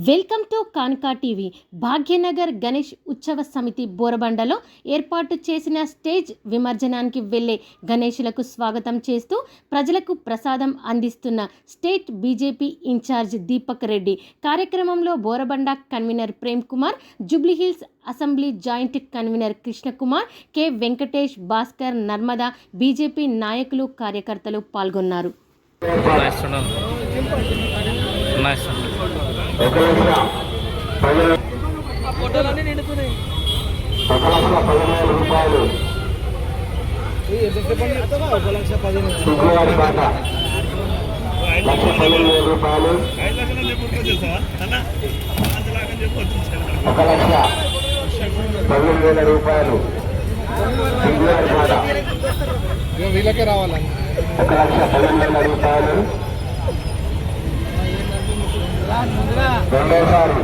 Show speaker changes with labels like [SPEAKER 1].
[SPEAKER 1] Welcome to కాన్కా TV. Bhagyanagar Ganesh Utsav Samiti బోరబండలో ఏర్పాటు చేసిన స్టేజ్ విమర్జనానికి వెళ్లే గణేషులకు స్వాగతం చేస్తూ ప్రజలకు ప్రసాదం అందిస్తున్న state BJP incharge Deepak Reddy కార్యక్రమంలో Borabanda convener Prem Kumar, Jubilee Hills assembly joint convener Krishnakumar, K Venkatesh, Bhaskar, Narmada, BJP నాయకులు, కార్యకర్తలు పాల్గొన్నారు.
[SPEAKER 2] ఫోటోలన్నీ నిండుతున్నాయి. వీళ్ళకే రావాలని
[SPEAKER 3] రెండోసారి